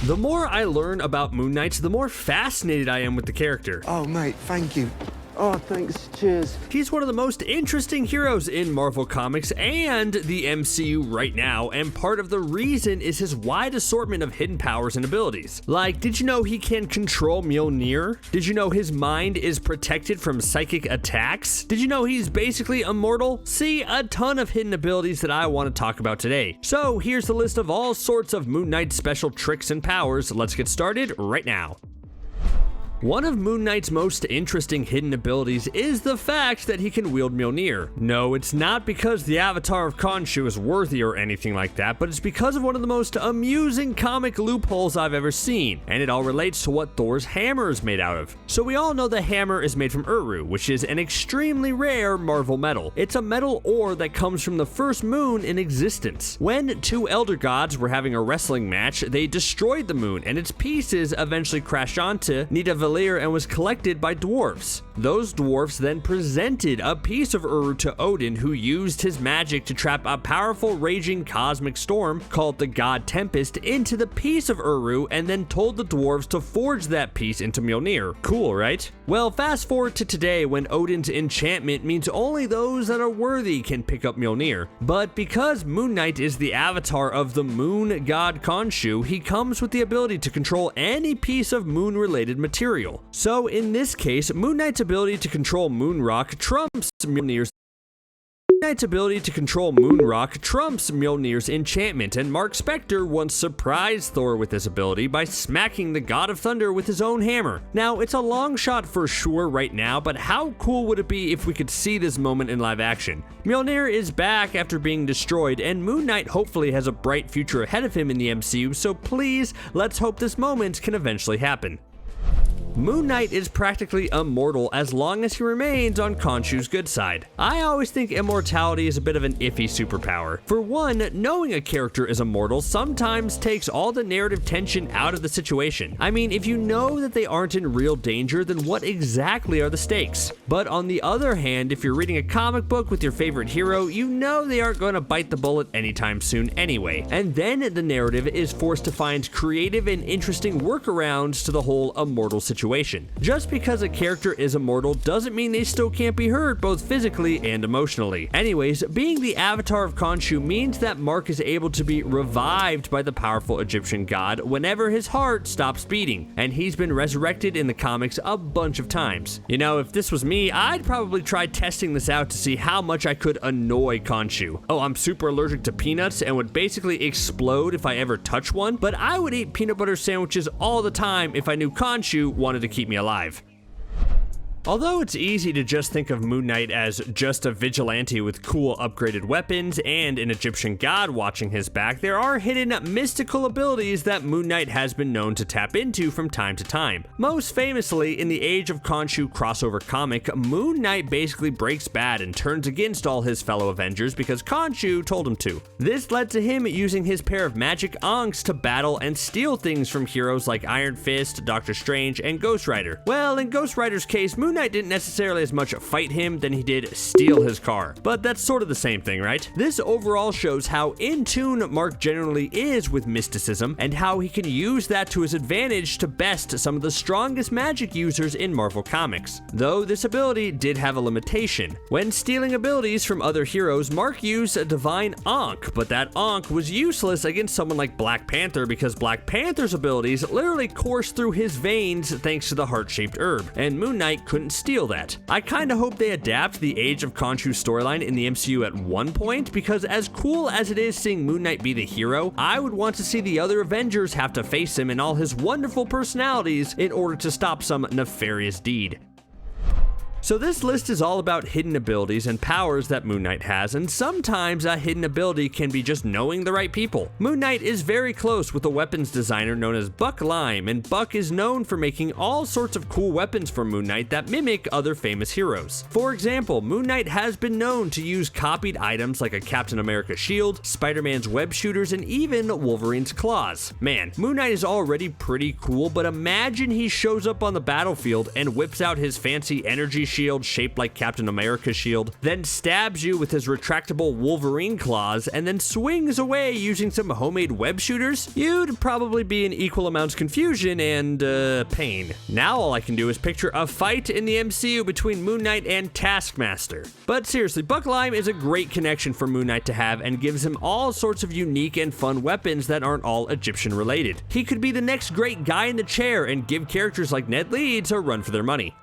The more I learn about Moon Knight, the more fascinated I am with the character. Oh, mate, thank you. Oh, thanks. Cheers. He's one of the most interesting heroes in Marvel Comics and the MCU right now, and part of the reason is his wide assortment of hidden powers and abilities. Like, did you know he can control Mjolnir? Did you know his mind is protected from psychic attacks? Did you know he's basically immortal? See, a ton of hidden abilities that I want to talk about today. So here's the list of all sorts of Moon Knight's special tricks and powers. Let's get started right now. One of Moon Knight's most interesting hidden abilities is the fact that he can wield Mjolnir. No, it's not because the avatar of Khonshu is worthy or anything like that, but it's because of one of the most amusing comic loopholes I've ever seen, and it all relates to what Thor's hammer is made out of. So we all know the hammer is made from Uru, which is an extremely rare Marvel metal. It's a metal ore that comes from the first moon in existence. When two elder gods were having a wrestling match, they destroyed the moon, and its pieces eventually crashed onto Nidavellir and was collected by dwarves. Those dwarves then presented a piece of Uru to Odin, who used his magic to trap a powerful raging cosmic storm called the God Tempest into the piece of Uru and then told the dwarves to forge that piece into Mjolnir. Cool, right? Well, fast forward to today when Odin's enchantment means only those that are worthy can pick up Mjolnir. But because Moon Knight is the avatar of the moon god Khonshu, he comes with the ability to control any piece of moon-related material. So in this case, Moon Knight's ability to control moon rock trumps Mjolnir's enchantment, and Mark Spector once surprised Thor with this ability by smacking the God of Thunder with his own hammer. Now, it's a long shot for sure right now, but how cool would it be if we could see this moment in live action? Mjolnir is back after being destroyed, and Moon Knight hopefully has a bright future ahead of him in the MCU, so please, let's hope this moment can eventually happen. Moon Knight is practically immortal as long as he remains on Khonshu's good side. I always think immortality is a bit of an iffy superpower. For one, knowing a character is immortal sometimes takes all the narrative tension out of the situation. I mean, if you know that they aren't in real danger, then what exactly are the stakes? But on the other hand, if you're reading a comic book with your favorite hero, you know they aren't going to bite the bullet anytime soon anyway. And then the narrative is forced to find creative and interesting workarounds to the whole immortal situation. Just because a character is immortal doesn't mean they still can't be hurt both physically and emotionally. Anyways, being the avatar of Khonshu means that Mark is able to be revived by the powerful Egyptian god whenever his heart stops beating, and he's been resurrected in the comics a bunch of times. You know, if this was me, I'd probably try testing this out to see how much I could annoy Khonshu. Oh, I'm super allergic to peanuts and would basically explode if I ever touch one, but I would eat peanut butter sandwiches all the time if I knew Khonshu wanted to keep me alive. Although it's easy to just think of Moon Knight as just a vigilante with cool upgraded weapons and an Egyptian god watching his back, there are hidden mystical abilities that Moon Knight has been known to tap into from time to time. Most famously, in the Age of Khonshu crossover comic, Moon Knight basically breaks bad and turns against all his fellow Avengers because Khonshu told him to. This led to him using his pair of magic Ankhs to battle and steal things from heroes like Iron Fist, Doctor Strange, and Ghost Rider. Well, in Ghost Rider's case, Moon Knight didn't necessarily as much fight him than he did steal his car, but that's sort of the same thing, right? This overall shows how in tune Mark generally is with mysticism and how he can use that to his advantage to best some of the strongest magic users in Marvel Comics. Though this ability did have a limitation. When stealing abilities from other heroes, Mark used a divine Ankh, but that Ankh was useless against someone like Black Panther because Black Panther's abilities literally coursed through his veins thanks to the heart-shaped herb, and Moon Knight couldn't steal that. I kinda hope they adapt the Age of Khonshu storyline in the MCU at one point, because as cool as it is seeing Moon Knight be the hero, I would want to see the other Avengers have to face him in all his wonderful personalities in order to stop some nefarious deed. So this list is all about hidden abilities and powers that Moon Knight has, and sometimes a hidden ability can be just knowing the right people. Moon Knight is very close with a weapons designer known as Buck Lime, and Buck is known for making all sorts of cool weapons for Moon Knight that mimic other famous heroes. For example, Moon Knight has been known to use copied items like a Captain America shield, Spider-Man's web shooters, and even Wolverine's claws. Man, Moon Knight is already pretty cool, but imagine he shows up on the battlefield and whips out his fancy energy shield shaped like Captain America's shield, then stabs you with his retractable Wolverine claws, and then swings away using some homemade web shooters, you'd probably be in equal amounts confusion and, pain. Now all I can do is picture a fight in the MCU between Moon Knight and Taskmaster. But seriously, Buck Lime is a great connection for Moon Knight to have and gives him all sorts of unique and fun weapons that aren't all Egyptian related. He could be the next great guy in the chair and give characters like Ned Leeds a run for their money.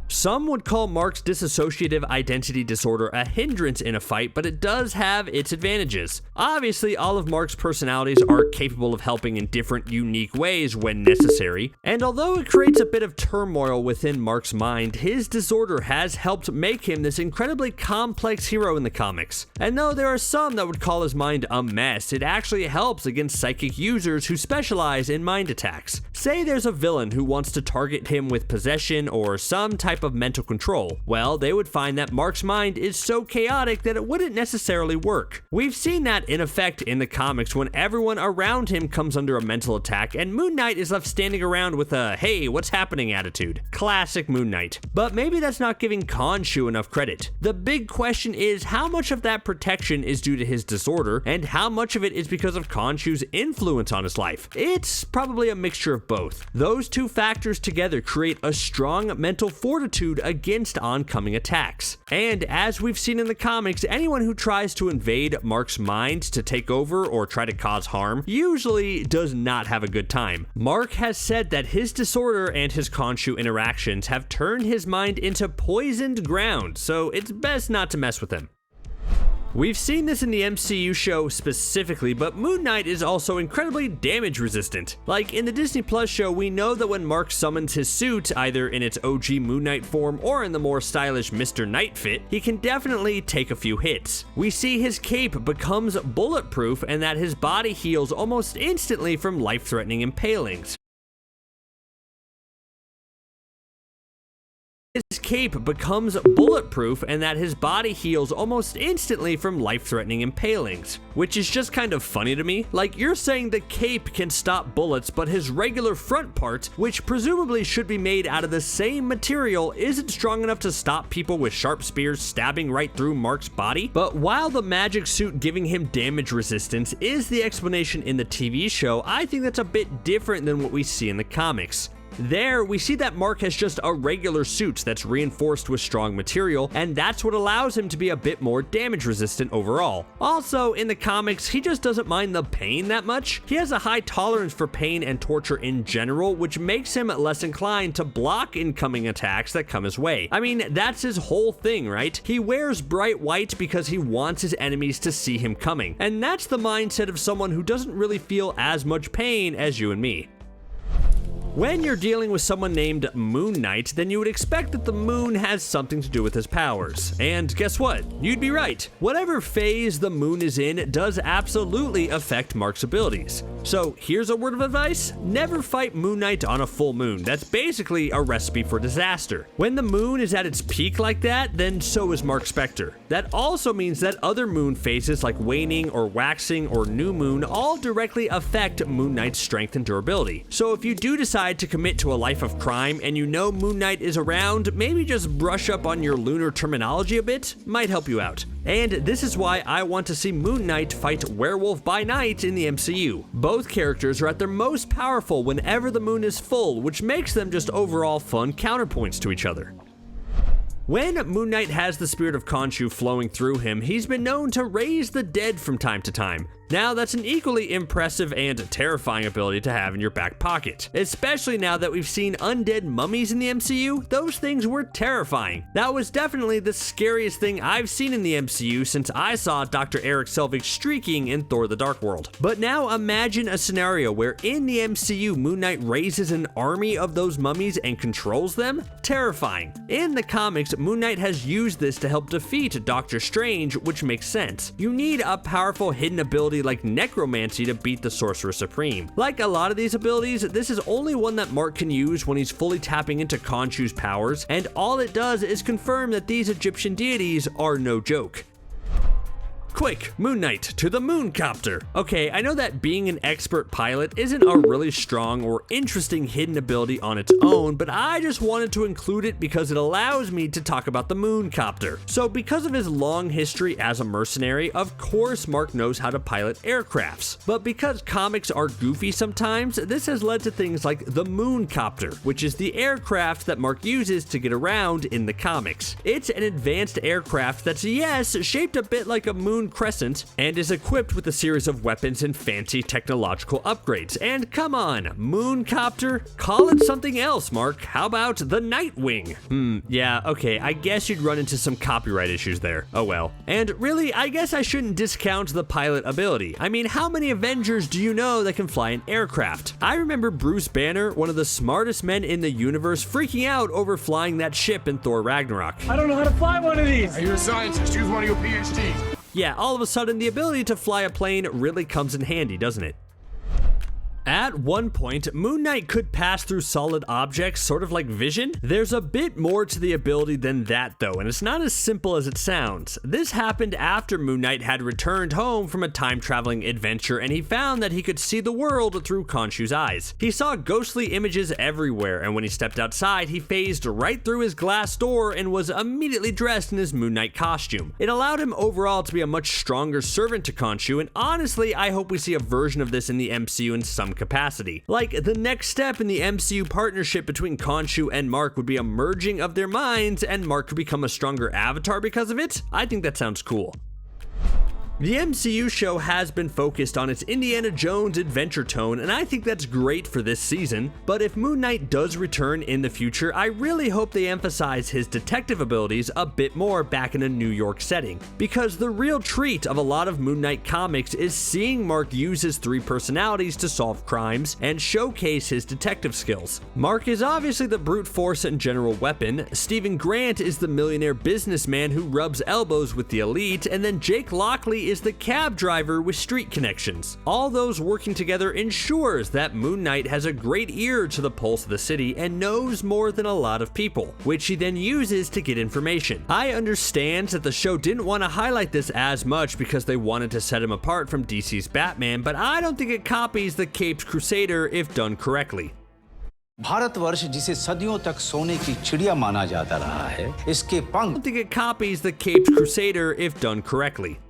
Some would call Mark's dissociative identity disorder a hindrance in a fight, but it does have its advantages. Obviously, all of Mark's personalities are capable of helping in different, unique ways when necessary, and although it creates a bit of turmoil within Mark's mind, his disorder has helped make him this incredibly complex hero in the comics. And though there are some that would call his mind a mess, it actually helps against psychic users who specialize in mind attacks. Say there's a villain who wants to target him with possession or some type of mental control. Well, they would find that Mark's mind is so chaotic that it wouldn't necessarily work. We've seen that in effect in the comics when everyone around him comes under a mental attack and Moon Knight is left standing around with a "hey, what's happening" attitude. Classic Moon Knight. But maybe that's not giving Khonshu enough credit. The big question is how much of that protection is due to his disorder and how much of it is because of Khonshu's influence on his life. It's probably a mixture of both. Those two factors together create a strong mental fortitude against oncoming attacks. And as we've seen in the comics, anyone who tries to invade Mark's mind to take over or try to cause harm usually does not have a good time. Mark has said that his disorder and his Khonshu interactions have turned his mind into poisoned ground, so it's best not to mess with him. We've seen this in the MCU show specifically, but Moon Knight is also incredibly damage resistant. Like in the Disney Plus show, we know that when Mark summons his suit, either in its OG Moon Knight form or in the more stylish Mr. Knight fit, he can definitely take a few hits. We see his cape becomes bulletproof and that his body heals almost instantly from life-threatening impalings. His cape becomes bulletproof and that his body heals almost instantly from life-threatening impalings. Which is just kind of funny to me. Like, you're saying the cape can stop bullets, but his regular front part, which presumably should be made out of the same material, isn't strong enough to stop people with sharp spears stabbing right through Mark's body. But while the magic suit giving him damage resistance is the explanation in the TV show, I think that's a bit different than what we see in the comics. There, we see that Mark has just a regular suit that's reinforced with strong material, and that's what allows him to be a bit more damage resistant overall. Also, in the comics, he just doesn't mind the pain that much. He has a high tolerance for pain and torture in general, which makes him less inclined to block incoming attacks that come his way. I mean, that's his whole thing, right? He wears bright white because he wants his enemies to see him coming, and that's the mindset of someone who doesn't really feel as much pain as you and me. When you're dealing with someone named Moon Knight, then you would expect that the moon has something to do with his powers. And guess what? You'd be right. Whatever phase the moon is in does absolutely affect Mark's abilities. So here's a word of advice: never fight Moon Knight on a full moon. That's basically a recipe for disaster. When the moon is at its peak like that, then so is Mark Spector. That also means that other moon phases like waning or waxing or new moon all directly affect Moon Knight's strength and durability. So if you do decide to commit to a life of crime and you know Moon Knight is around, maybe just brush up on your lunar terminology a bit, might help you out. And this is why I want to see Moon Knight fight Werewolf by Night in the MCU. Both characters are at their most powerful whenever the moon is full, which makes them just overall fun counterpoints to each other. When Moon Knight has the spirit of Khonshu flowing through him, he's been known to raise the dead from time to time. Now, that's an equally impressive and terrifying ability to have in your back pocket. Especially now that we've seen undead mummies in the MCU, those things were terrifying. That was definitely the scariest thing I've seen in the MCU since I saw Dr. Erik Selvig streaking in Thor: The Dark World. But now imagine a scenario where in the MCU, Moon Knight raises an army of those mummies and controls them? Terrifying. In the comics, Moon Knight has used this to help defeat Doctor Strange, which makes sense. You need a powerful hidden ability like necromancy to beat the Sorcerer Supreme. Like a lot of these abilities, this is only one that Mark can use when he's fully tapping into Khonshu's powers, and all it does is confirm that these Egyptian deities are no joke. Quick, Moon Knight to the Mooncopter. Okay, I know that being an expert pilot isn't a really strong or interesting hidden ability on its own, but I just wanted to include it because it allows me to talk about the Mooncopter. So because of his long history as a mercenary, of course Mark knows how to pilot aircrafts. But because comics are goofy sometimes, this has led to things like the Mooncopter, which is the aircraft that Mark uses to get around in the comics. It's an advanced aircraft that's, yes, shaped a bit like a moon crescent, and is equipped with a series of weapons and fancy technological upgrades. And come on, Mooncopter? Call it something else, Mark. How about the Nightwing? Yeah, okay, I guess you'd run into some copyright issues there. Oh well. And really, I guess I shouldn't discount the pilot ability. I mean, how many Avengers do you know that can fly an aircraft? I remember Bruce Banner, one of the smartest men in the universe, freaking out over flying that ship in Thor Ragnarok. I don't know how to fly one of these. You're a scientist. Use one of your PhDs. Yeah, all of a sudden, the ability to fly a plane really comes in handy, doesn't it? At one point, Moon Knight could pass through solid objects, sort of like vision. There's a bit more to the ability than that though, and it's not as simple as it sounds. This happened after Moon Knight had returned home from a time-traveling adventure, and he found that he could see the world through Khonshu's eyes. He saw ghostly images everywhere, and when he stepped outside, he phased right through his glass door and was immediately dressed in his Moon Knight costume. It allowed him overall to be a much stronger servant to Khonshu, and honestly, I hope we see a version of this in the MCU in some capacity. Like, the next step in the MCU partnership between Khonshu and Mark would be a merging of their minds, and Mark could become a stronger avatar because of it. I think that sounds cool. The MCU show has been focused on its Indiana Jones adventure tone, and I think that's great for this season, but if Moon Knight does return in the future, I really hope they emphasize his detective abilities a bit more back in a New York setting, because the real treat of a lot of Moon Knight comics is seeing Mark use his three personalities to solve crimes and showcase his detective skills. Mark is obviously the brute force and general weapon, Stephen Grant is the millionaire businessman who rubs elbows with the elite, and then Jake Lockley is the cab driver with street connections. All those working together ensures that Moon Knight has a great ear to the pulse of the city and knows more than a lot of people, which he then uses to get information. I understand that the show didn't want to highlight this as much because they wanted to set him apart from DC's Batman, but I don't think it copies the Caped Crusader if done correctly. Bharatvarsh जिसे सदियों तक सोने की चिड़िया माना जाता रहा है, इसके पंख I don't think it copies the Caped Crusader if done correctly.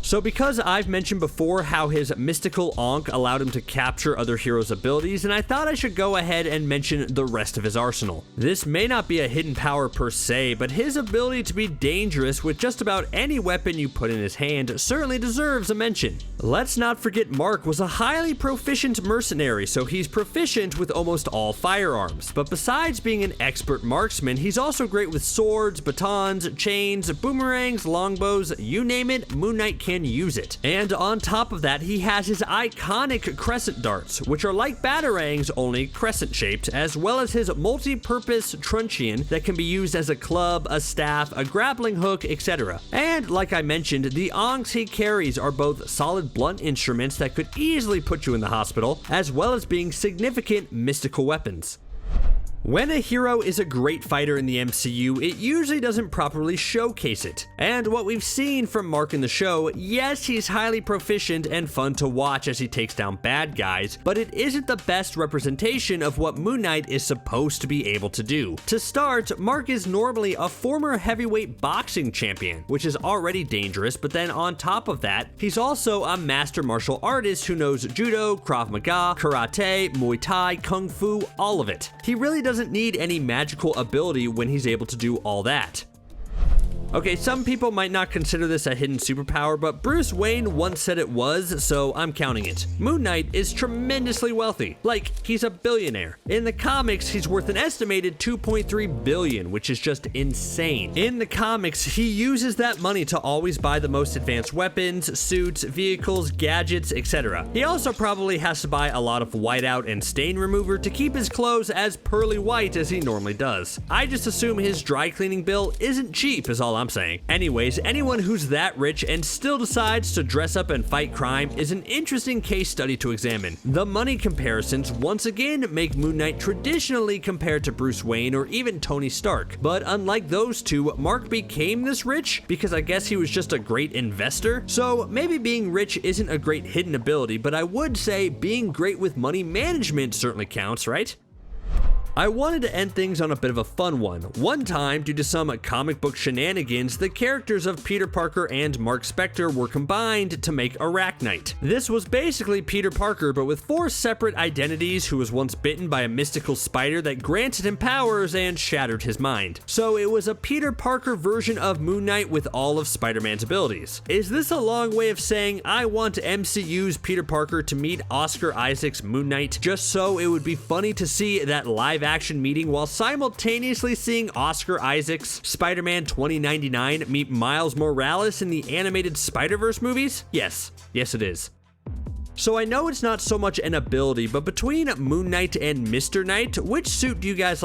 So because I've mentioned before how his mystical Ankh allowed him to capture other heroes' abilities, and I thought I should go ahead and mention the rest of his arsenal. This may not be a hidden power per se, but his ability to be dangerous with just about any weapon you put in his hand certainly deserves a mention. Let's not forget Mark was a highly proficient mercenary, so he's proficient with almost all firearms. But besides being an expert marksman, he's also great with swords, batons, chains, boomerangs, longbows, you name it, Moon Knight can use it. And on top of that, he has his iconic crescent darts, which are like batarangs, only crescent shaped, as well as his multi-purpose truncheon that can be used as a club, a staff, a grappling hook, etc. And like I mentioned, the Ankhs he carries are both solid blunt instruments that could easily put you in the hospital, as well as being significant mystical weapons. When a hero is a great fighter in the MCU, it usually doesn't properly showcase it. And what we've seen from Mark in the show, yes, he's highly proficient and fun to watch as he takes down bad guys, but it isn't the best representation of what Moon Knight is supposed to be able to do. To start, Mark is normally a former heavyweight boxing champion, which is already dangerous, but then on top of that, he's also a master martial artist who knows judo, Krav Maga, karate, Muay Thai, Kung Fu, all of it. He really doesn't need any magical ability when he's able to do all that. Okay, some people might not consider this a hidden superpower, but Bruce Wayne once said it was, so I'm counting it. Moon Knight is tremendously wealthy. Like, he's a billionaire. In the comics, he's worth an estimated $2.3 billion, which is just insane. In the comics, he uses that money to always buy the most advanced weapons, suits, vehicles, gadgets, etc. He also probably has to buy a lot of whiteout and stain remover to keep his clothes as pearly white as he normally does. I just assume his dry cleaning bill isn't cheap, is all I'm saying. Anyways, anyone who's that rich and still decides to dress up and fight crime is an interesting case study to examine. The money comparisons once again make Moon Knight traditionally compared to Bruce Wayne or even Tony Stark, but unlike those two, Mark became this rich because I guess he was just a great investor. So maybe being rich isn't a great hidden ability, but I would say being great with money management certainly counts, right? I wanted to end things on a bit of a fun one. One time, due to some comic book shenanigans, the characters of Peter Parker and Mark Spector were combined to make Arachnite. This was basically Peter Parker, but with 4 separate identities, who was once bitten by a mystical spider that granted him powers and shattered his mind. So it was a Peter Parker version of Moon Knight with all of Spider-Man's abilities. Is this a long way of saying I want MCU's Peter Parker to meet Oscar Isaac's Moon Knight, just so it would be funny to see that live action meeting while simultaneously seeing Oscar Isaac's Spider-Man 2099 meet Miles Morales in the animated Spider-Verse movies? Yes it is. So I know it's not so much an ability, but between Moon Knight and Mr. Knight, which suit do you guys